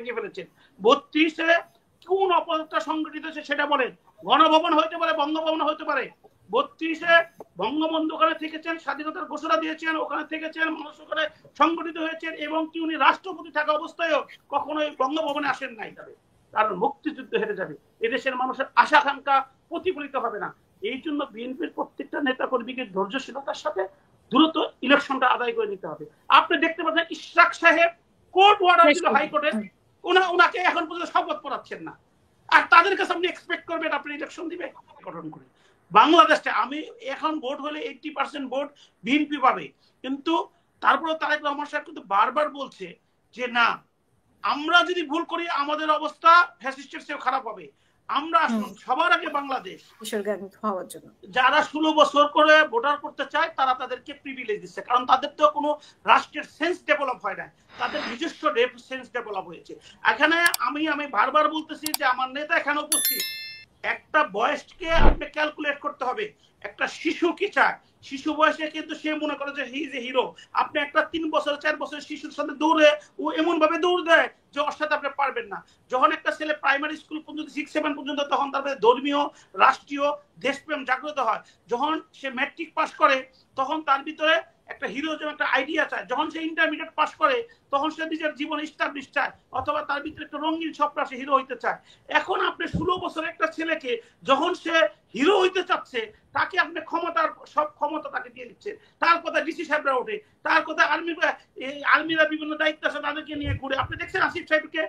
ভেঙে ফেলেছেন। 32-এ কোন অপরাধটা সংগঠিত হয়েছে সেটা বলেন। গণভবন হইতে পারে, বঙ্গভবন হইতে পারে। 32-এ বঙ্গবন্ধু ওখানে থেকেছেন, স্বাধীনতার ঘোষণা দিয়েছেন, ওখানে থেকেছেন, মানুষ ওখানে সংগঠিত হয়েছেন, এবং কি উনি রাষ্ট্রপতি থাকা অবস্থায়ও কখনোই বঙ্গভবনে আসেন নাই। কারণ মুক্তিযুদ্ধ হেরে যাবে, এদেশের মানুষের আশা আকাঙ্ক্ষা প্রতিফলিত হবে না। এই জন্য বিএনপির প্রত্যেকটা নেতা কর্মীকে ধৈর্যশীলতার সাথে দ্রুত ইলেকশনটা আদায় করে নিতে হবে। আপনি দেখতে পাচ্ছেন ইশরাক সাহেব কোর্ট অর্ডার দিল হাইকোর্টে, ওনাকে এখন পর্যন্ত শপথ পড়াচ্ছেন না। আর তাদের কাছে আপনি এক্সপেক্ট করবেন আপনি ইলেকশন দিবে গঠন করে। বাংলাদেশে আমি এখন ভোট হলে 80% ভোট বিএনপি পাবে, কিন্তু তারপরে তারেক রহমান সাহেব কিন্তু বারবার বলছে যে না, আমরা যদি ভুল করি আমাদের অবস্থা ফ্যাসিস্টের চেয়েও খারাপ হবে। আমরা সবার আগে বাংলাদেশ যারা 16 বছর করে ভোটার করতে চায় তারা তাদেরকে প্রিভিলেজ দিচ্ছে, কারণ তাদের তো কোনো রাষ্ট্রের সেন্স ডেভেলপ হয় না, তাদের নিজস্ব সেন্স ডেভেলপ হয়েছে। এখানে আমি বারবার বলতেছি যে আমার নেতা এখানে উপস্থিত, একটা বয়সকে আপনি ক্যালকুলেট করতে হবে। একটা শিশু কি চায়? শিশু বয়সে কিন্তু সে মনে করে যে হি ইজ এ হিরো। আপনি একটা 3 বছর 4 বছরের শিশুর সাথে দৌড়ে ও এমন ভাবে দৌড় দেয় যে ওর সাথে আপনি পারবেন না। যখন একটা ছেলে প্রাইমারি স্কুল পর্যন্ত 6-7 পর্যন্ত, তখন তার ধর্মীয়, রাষ্ট্রীয়, দেশপ্রেম জাগ্রত হয়। যখন সে ম্যাট্রিক পাস করে তখন তার ভিতরে একটা হিরোজম, একটা আইডিয়া চায়। যখন সে ইন্টারমিডিয়েট পাস করে তখন সে নিজের জীবন এস্টাবলিশ চায়, অথবা তার ভিতরে একটা রঙিন স্বপ্ন, সে হিরো হইতে চায়। এখন আপনি 16 বছরের একটা ছেলেকে যখন সে হিরো হইতে চাচ্ছে, তাকে আপনি ক্ষমতার সব ক্ষমতা তাকে দিয়ে দিচ্ছেন। তার কথা ডিসি সাহেবরা ওঠে, তার কথা আর্মিরা বিভিন্ন দায়িত্ব আছে তাদেরকে নিয়ে ঘুরে। আপনি দেখছেন আসিফ সাহেবকে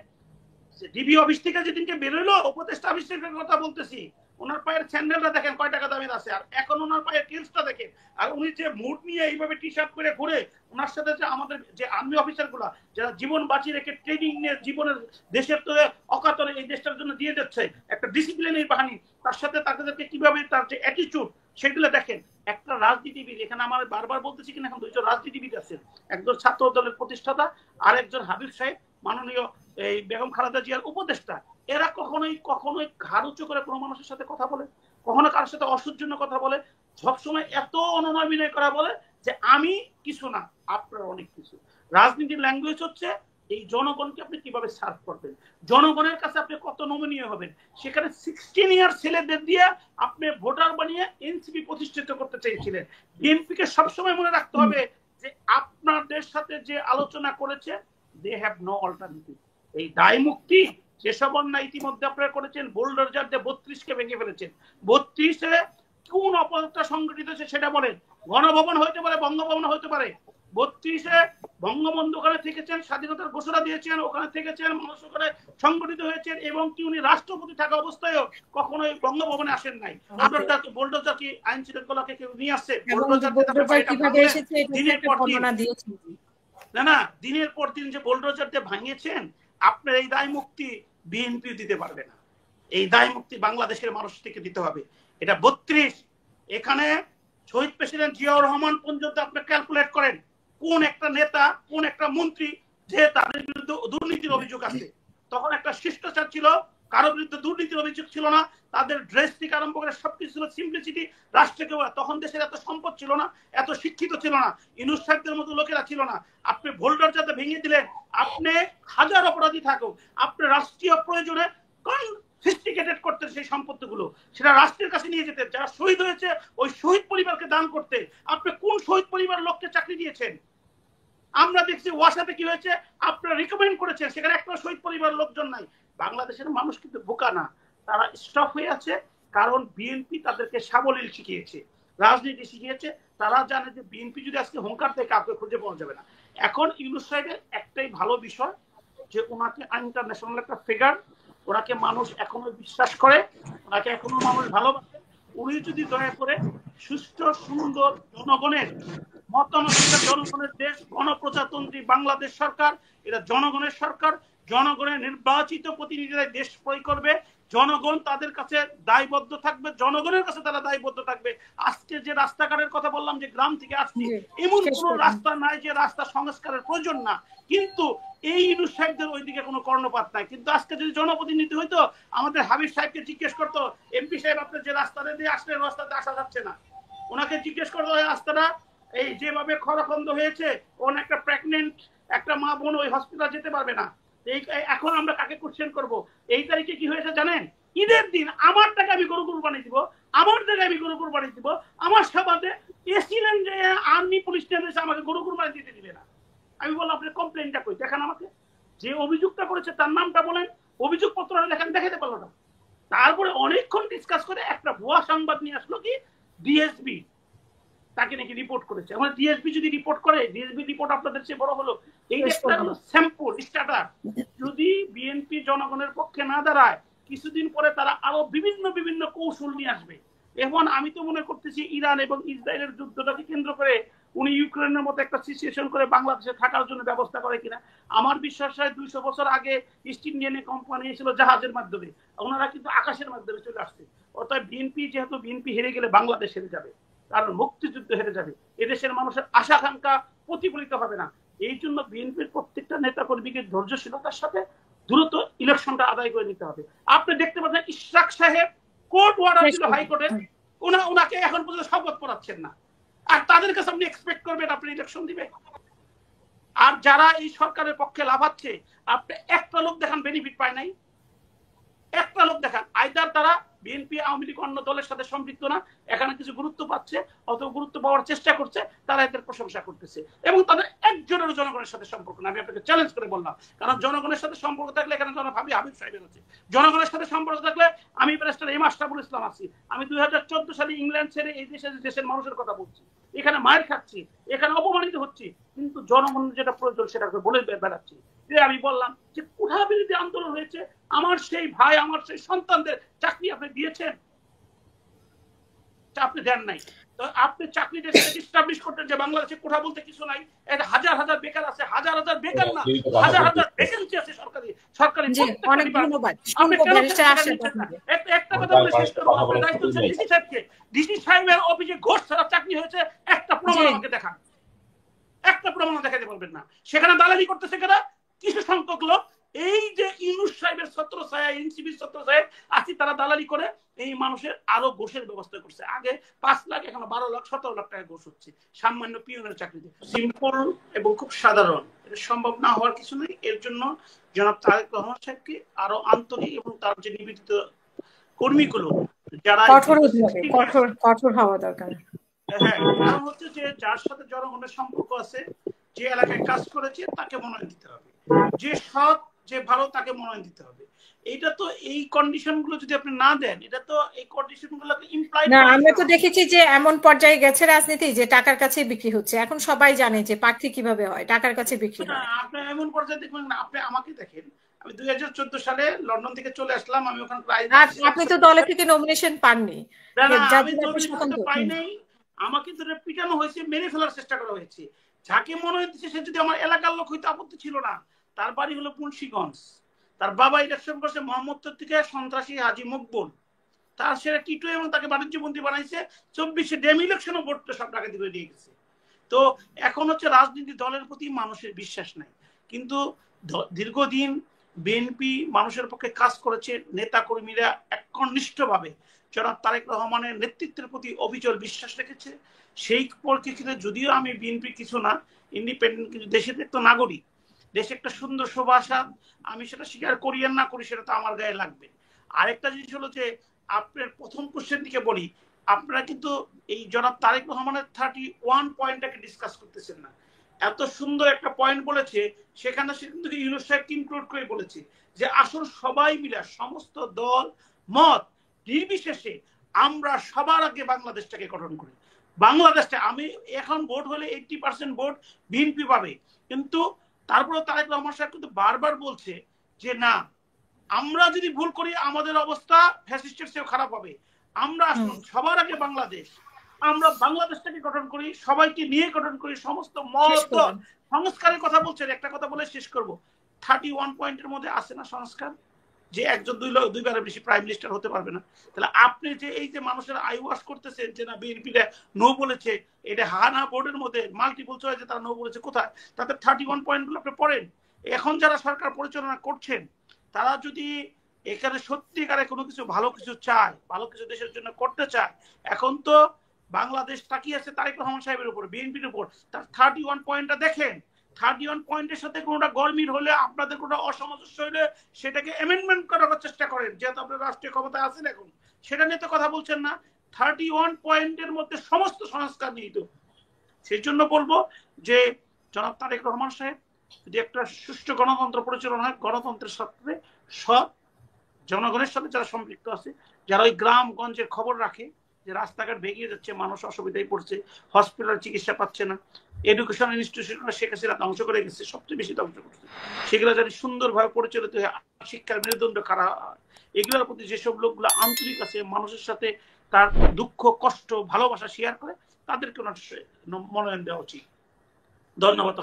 ডিবি অফিস থেকে যেদিনকে বেরোলো, উপদেষ্টা আবিষ্কারের কথা বলতেছি, ওনার পায়ের স্যান্ডেলটা দেখেন কয় টাকা দামের আছে, আর এখন ওনার পায়ের কিলসটা দেখেন। আর উনি যে মুড নিয়ে এইভাবে টি শার্ট করে ঘুরে, ওনার সাথে যে আমাদের যে আর্মি অফিসার গুলা যারা জীবন বাঁচিয়ে রেখে ট্রেনিং নিয়ে জীবনের দেশের তো অকাতরে এই দেশটার জন্য দিয়ে যাচ্ছে, একটা ডিসিপ্লিনের বাহিনী, তার সাথে তাদেরকে কিভাবে তার যে অ্যাটিটিউড সেগুলো দেখেন। একটা রাজনীতিবিদ, এখানে আমার বারবার বলতেছি কিনা, এখন দুইজন রাজনীতিবিদ আছেন, একজন ছাত্র দলের প্রতিষ্ঠাতা আর একজন হাবিব সাহেব, মাননীয় এই বেগম খালেদা জিয়ার উপদেষ্টা। এরা কখনোই ঘাড় উঁচু করে কোনো মানুষের সাথে কথা বলে, কখনো কারোর সাথে অসহ্য কথা বলে, সবসময় এত অনুনয় বিনয় করা বলে যে আমি কিছু না, আপনারা অনেক কিছু। রাজনীতির ল্যাঙ্গুয়েজ হচ্ছে এই জনগণকে আপনি কিভাবে সার্ভ করবেন, জনগণের কাছে আপনি কত নমনীয় হবেন। সেখানে 16 ইয়ার ছেলেদের দিয়ে আপনি ভোটার বানিয়ে এনসিপি প্রতিষ্ঠিত করতে চেয়েছিলেন। বিএনপিকে সবসময় মনে রাখতে হবে যে আপনাদের সাথে যে আলোচনা করেছে, দে হ্যাভ নো অল্টারনেটিভ। এই দায় মুক্তি যেসব অন্যায় ইতিমধ্যে আপনারা করেছেন, বোল্ডোজার দিয়ে 32-কে ভেঙে ফেলেছেন। 32-এ কোন অপরাধটা সংগঠিত হয়েছে সেটা বলেন। গণভবন হইতে পারে, বঙ্গভবন হইতে পারে। 32-এ বঙ্গবন্ধু ওখানে থেকেছেন, স্বাধীনতার ঘোষণা দিয়েছেন, ওখানে থেকেছেন, মানুষ ওখানে সংগঠিত হয়েছেন, এবং কি উনি রাষ্ট্রপতি থাকা অবস্থায়ও কখনোই বঙ্গভবনে আসেন নাই। আপনার বোল্ডোজার কি আইন শৃঙ্খলাকে কেউ নিয়ে আসছে? না, দিনের পর দিন যে বোল্ডোজার দিয়ে ভাঙিয়েছেন, আপনার এই দায় মুক্তি বিএনপি দিতে পারবে না। এই দায় মুক্তি বাংলাদেশের মানুষ থেকে দিতে হবে। এটা 32, এখানে শহীদ প্রেসিডেন্ট জিয়াউর রহমান পর্যন্ত আপনি ক্যালকুলেট করেন কোন একটা নেতা, কোন একটা মন্ত্রী যে তাদের বিরুদ্ধে দুর্নীতির অভিযোগ আছে। তখন একটা শিষ্টাচার ছিল, কারো বিরুদ্ধে দুর্নীতির অভিযোগ ছিল না, তাদের ড্রেস থেকে আরম্ভ করে সবকিছু ছিল সিম্পলিসিটি। রাষ্ট্রকে তখন দেশের এত সম্পদ ছিল না, এত শিক্ষিত ছিল না, ইউনুস সাহেবদের মতো লোকেরা ছিল না। আপনি ভোল্ডার যাতে ভেঙে দিলেন, আপনি হাজার অপরাধী থাকুক, আপনি রাষ্ট্রীয় প্রয়োজনে কনফিস্টিকেটেড করতেন সেই সম্পত্তিগুলো, সেটা রাষ্ট্রের কাছে নিয়ে যেতেন। যারা শহীদ হয়েছে ওই শহীদ পরিবারকে দান করতে। আপনি কোন শহীদ পরিবার লোককে চাকরি দিয়েছেন? আমরা দেখছি ওয়াসাতে কি হয়েছে, আপনারা রিকমেন্ড করেছেন, সেখানে একটা শহীদ পরিবার লোকজন নাই। বাংলাদেশের মানুষ কিন্তু বোকা না, তারা স্টপ হয়ে আছে, কারণ বিএনপি তাদেরকে সাবলীল শিখিয়েছে, রাজনীতি শিখিয়েছে। তারা জানে যে বিএনপি যদি আজকে হুঙ্কার থেকে কাউকে খুঁজে পাওয়া যাবে না। এখন ইউনুস সাহেবের একটাই ভালো বিষয় যে ওনাকে ইন্টারন্যাশনাল একটা ফিগার, ওনাকে মানুষ এখনো বিশ্বাস করে, ওনাকে এখনো মানুষ ভালোবাসে। উনি যদি দয়া করে সুষ্ঠু সুন্দর জনগণের মতামত, জনগণের দেশ, গণপ্রজাতন্ত্রী বাংলাদেশ সরকার, এটা জনগণের সরকার, জনগণের নির্বাচিত প্রতিনিধিরা দেশ প্রয়োগ করবে, জনগণ তাদের কাছে দায়বদ্ধ থাকবে, জনগণের কাছে তারা দায়বদ্ধ থাকবে। আজকে যে রাস্তাঘাটের কথা বললাম, যে গ্রাম থেকে আসছি, এমন কোন রাস্তা নাই যে রাস্তা সংস্কারের প্রয়োজন না, কিন্তু এই ইউনুস সাহেবদের ওইদিকে কোনো কর্ণপাত নাই। কিন্তু আজকে যদি জনপ্রতিনিধি হইতো, আমাদের হাবিব সাহেবকে জিজ্ঞেস করতো, এমপি সাহেব আপনি যে রাস্তাটা দিয়ে আসলেন, রাস্তাতে আসা যাচ্ছে না, ওনাকে জিজ্ঞেস করতো রাস্তাটা এই যেভাবে খরখন্দ হয়েছে, ওন একটা প্রেগনেন্ট একটা মা বোন ওই হসপিটাল যেতে পারবে না, এখন আমরা কাকে কোশ্চেন করব? এই তারিখে কি হয়েছে জানেন? ঈদের দিন আমার টাকা আমি গরু কুরবানি দিব, আমার টাকা আমি গরু কুরবানি দিব, আমার সভাতে এসিলেন যে আর্মি পুলিশ এসে আমাকে গরু কুরবানি দিতে দিবে না। আমি বললাম আপনি কমপ্লেনটা কই দেখান আমাকে, যে অভিযোগটা করেছে তার নামটা বলেন, অভিযোগ পত্র দেখেন, দেখাতে পারলো না। তারপরে অনেকক্ষণ ডিসকাস করে একটা ভুয়া সংবাদ নিয়ে আসলো কি ডিএসবি তাকে নাকি রিপোর্ট করেছে। আমার ডিএসবি যদি রিপোর্ট করে, ডিএসবি রিপোর্ট আপনাদের চেয়ে বড় হলো, এই একটা হলো স্যাম্পল স্ট্যাটাস। যদি বিএনপি জনগণের পক্ষে না দাঁড়ায়, কিছুদিন পরে তারা আরো বিভিন্ন বিভিন্ন কৌশল নিয়ে আসবে। এখন আমি তো মনে করতেছি ইরান এবং ইসরায়েলের যুদ্ধটাকে কেন্দ্র করে উনি ইউক্রেনের মতো একটা সিচুয়েশন করে বাংলাদেশে থাকার জন্য ব্যবস্থা করে কিনা। আমার বিশ্বাস হয় 200 বছর আগে ইস্ট ইন্ডিয়ান কোম্পানি এসেছিল জাহাজের মাধ্যমে, ওনারা কিন্তু আকাশের মাধ্যমে চলে আসছে। অর্থাৎ বিএনপি, যেহেতু বিএনপি হেরে গেলে বাংলাদেশ হেরে যাবে, কারণ মুক্তিযুদ্ধ হেরে যাবে, এদেশের মানুষের আশা আকাঙ্ক্ষা প্রতিফলিত হবে না। এই জন্য বিএনপির প্রত্যেকটা নেতা কর্মীকে ধৈর্যশীলতার সাথে দ্রুত ইলেকশনটা আদায় করে নিতে হবে। আপনি দেখতে পাচ্ছেন ইশরাক সাহেব কোর্ট অর্ডার দিল হাইকোর্টে, ওনাকে এখন পর্যন্ত শপথ পড়াচ্ছেন না। আর তাদের কাছে আপনি এক্সপেক্ট করবেন আপনি ইলেকশন দিবে? আর যারা এই সরকারের পক্ষে লাভাচ্ছে, আপনি একটা লোক দেখান বেনিফিট পায় নাই, একটা লোক দেখান। আইদার তারা বিএনপি আওয়ামী লীগ অন্য দলের সাথে সম্পৃক্ত না, এখানে কিছু গুরুত্ব পাচ্ছে অথবা গুরুত্ব পাওয়ার চেষ্টা করছে, তারা এদের প্রশংসা করতেছে, এবং তাদের একজনের জনগণের সাথে সম্পর্ক না। আমি আপনাকে চ্যালেঞ্জ করে বললাম, কারণ জনগণের সাথে সম্পর্ক থাকলে এখানে ভাবি হাবিব সাহেবের আছে, জনগণের সাথে সম্পর্ক থাকলে আমি ব্যারিস্টার এম আশরাফুল ইসলাম আছি। আমি 2014 সালে ইংল্যান্ড ছেড়ে এই দেশের মানুষের কথা বলছি, এখানে মায়ের খাচ্ছি, এখানে অপমানিত হচ্ছি, কিন্তু জনগণের যেটা প্রয়োজন সেটা বলে বেড়াচ্ছি। আমি বললাম যে কোঠা বিরোধী আন্দোলন হয়েছে, আমার সেই ভাই, আমার সেই সন্তানদের চাকরি আপনি দিয়েছেন? আপনি দেন নাই। তো আপনি চাকরিটা এস্টাবলিশ করতেন যে বাংলাদেশে কোঠা বলতে কিছু নাই, এটা হাজার হাজার বেকার আছে, হাজার হাজার বেকার না, হাজার হাজার ভ্যাকেন্সি আছে সরকারি। অনেক ধন্যবাদ। একটা কথা বলে শেষ করবো, আপনার দায়িত্ব হচ্ছে ডিসি সাহেবকে, ডিসি সাহেবের অফিসে ঘোষ ছাড়া চাকরি হয়েছে, একটা প্রমাণ আমাকে দেখান, একটা প্রমাণ দেখাতে বলবেন না। সেখানে দালালি করতেছে কেনা কিছু সংখ্যক লোক, এই যে ইউনুস সাহেবের ছত্রছায়া, এনসিবির ছত্রছায়া আছে, তারা দালালি করে এই মানুষের আরো ঘোষের ব্যবস্থা করছে। আগে 5 লাখ, এখন 12 লাখ 17 লাখ টাকা ঘোষ হচ্ছে সামান্য পিয়নের চাকরিতে। সিম্পল এবং খুব সাধারণ, এটা সম্ভব না হওয়ার কিছু নেই। এর জন্য জনাব তারেক রহমান সাহেবকে আরো আন্তরিক এবং তার যে নিবেদিত কর্মীগুলো যারা কঠোর হওয়া দরকার। হ্যাঁ, কারণ হচ্ছে যে যার সাথে জনগণের সম্পর্ক আছে, যে এলাকায় কাজ করেছে তাকে মনোনয়ন দিতে হবে, যে সৎ, যে ভালো তাকে মনোনয়ন দিতে হবে। এটা তো এই কন্ডিশন গুলো যদি আপনি না দেন, এটা তো এই কন্ডিশন গুলোকে ইমপ্লাই না। আমরা তো দেখেছি যে এমন পর্যায়ে গেছে রাজনীতি যে টাকার কাছে বিক্রি হচ্ছে। এখন সবাই জানে যে প্রার্থী কিভাবে হয়, টাকার কাছে বিক্রি হয়। আপনি এমন পর্যায়ে দেখবেন না, আপনি আমাকে দেখেন, আমি 2014 সালে লন্ডন থেকে চলে আসলাম, আমি ওখানে আপনি তো দলে থেকে নমিনেশন পাননি। পাই নাই, আমাকে ধরে পিটানো হয়েছে, মেরে ফেলার চেষ্টা করা হয়েছে। যাকে মনে হচ্ছে সে যদি আমার এলাকার লোক হইতে আপত্তি ছিল না। তার বাড়ি হলো মুন্সিগঞ্জ, তার বাবা ইলেকশন করছে মোহাম্মদপুর থেকে সন্ত্রাসী হাজি মকবুল, তার সেটা টিটু এবং তাকে বাণিজ্য মন্ত্রী বানাইছে। 24 ডেম ইলেকশনও ভোট সব ডাকাতি করে দিয়ে গেছে। তো এখন হচ্ছে রাজনীতি দলের প্রতি মানুষের বিশ্বাস নাই, কিন্তু দীর্ঘদিন বিএনপি মানুষের পক্ষে কাজ করেছে, নেতা কর্মীরা একনিষ্ঠভাবে জনাব তারেক রহমানের নেতৃত্বের প্রতি অবিচল বিশ্বাস রেখেছে। সেই পরিপ্রেক্ষিতে যদিও আমি বিএনপি কিছু না, ইন্ডিপেন্ডেন্ট, কিন্তু দেশের একটা নাগরিক, দেশে একটা সুন্দর শোভাশা, আমি সেটা স্বীকার করি আর না করি সেটা তো আমার গায়ে লাগবে। আরেকটা জিনিস হলো যে আপনার প্রথম কোশ্চেন দিকে বলি, আপনারা কিন্তু এই জনাব তারেক রহমানের 31 পয়েন্টটাকে ডিসকাস করতেছেন না। এত সুন্দর একটা পয়েন্ট বলেছে, সেখানে সে কিন্তু ইউনুস সাহেবকে ইনক্লুড করে বলেছে যে আসল সবাই মিলে, সমস্ত দল মত নির্বিশেষে আমরা সবার আগে বাংলাদেশটাকে গঠন করি। বাংলাদেশটা, আমি এখন ভোট হলে 80% ভোট বিএনপি পাবে, কিন্তু তারপরে তারেক রহমান সাহেব কিন্তু বারবার বলছে যে না, আমরা যদি ভুল করি আমাদের অবস্থা ফ্যাসিস্টের চেয়েও খারাপ হবে। আমরা সবার আগে বাংলাদেশ, আমরা বাংলাদেশটাকে গঠন করি, সবাইকে নিয়ে গঠন করি, সমস্ত মত সংস্কারের কথা বলছেন। একটা কথা বলে শেষ করব, 31 পয়েন্টের মধ্যে আছে না সংস্কার, যে একজন দুইবারের বেশি প্রাইম মিনিস্টার হতে পারবে না। তাহলে আপনি যে এই যে মানুষের আই ওয়াশ করতেছেন যে না বিএনপিরা নো বলেছে, এটা হা না বোর্ডের মধ্যে মাল্টিপল চয়েসে তারা নো বলেছে, কোথায় তাদের 31 পয়েন্টগুলো আপনি পড়েন। এখন যারা সরকার পরিচালনা করছেন তারা যদি এখানে সত্যিকারে কোনো কিছু ভালো কিছু চায়, ভালো কিছু দেশের জন্য করতে চায়, এখন তো বাংলাদেশ তাকিয়ে আছে তারেক রহমান সাহেবের উপর, বিএনপির উপর। তার 31 পয়েন্টটা দেখেন 31 পয়েন্টের সাথে কোনোটা গরমিল হলে, আপনাদের কোনো অসামঞ্জস্য হলে সেটাকে অ্যামেন্ডমেন্ট করার চেষ্টা করেন, যেহেতু আপনার রাষ্ট্রীয় ক্ষমতায় আছেন এখন। সেটা নিয়ে তো কথা বলছেন না। 31 পয়েন্টের মধ্যে সমস্ত সংস্কার নিহিত। সেই জন্য বলবো যে জনাব তারেক রহমান সাহেব, যদি একটা সুষ্ঠু গণতন্ত্র পরিচালনা হয়, গণতন্ত্রের সাথে সব জনগণের সাথে যারা সম্পৃক্ত আছে, যারা ওই গ্রামগঞ্জের খবর রাখে যে রাস্তাঘাট ভেঙে যাচ্ছে, মানুষ অসুবিধায় পড়ছে, হসপিটাল চিকিৎসা পাচ্ছে না, এডুকেশন ইনস্টিটিউশন শেখ হাসিনা ধ্বংস করে গেছে, সবচেয়ে বেশি ধ্বংস করছে, সেগুলো যাতে সুন্দরভাবে পরিচালিত হয়ে শিক্ষার মেরুদণ্ড খাড়া হয়, এগুলোর প্রতি যেসব লোকগুলো আন্তরিক আছে, মানুষের সাথে তার দুঃখ কষ্ট ভালোবাসা শেয়ার করে, তাদেরকে মনোনয়ন দেওয়া উচিত। ধন্যবাদ।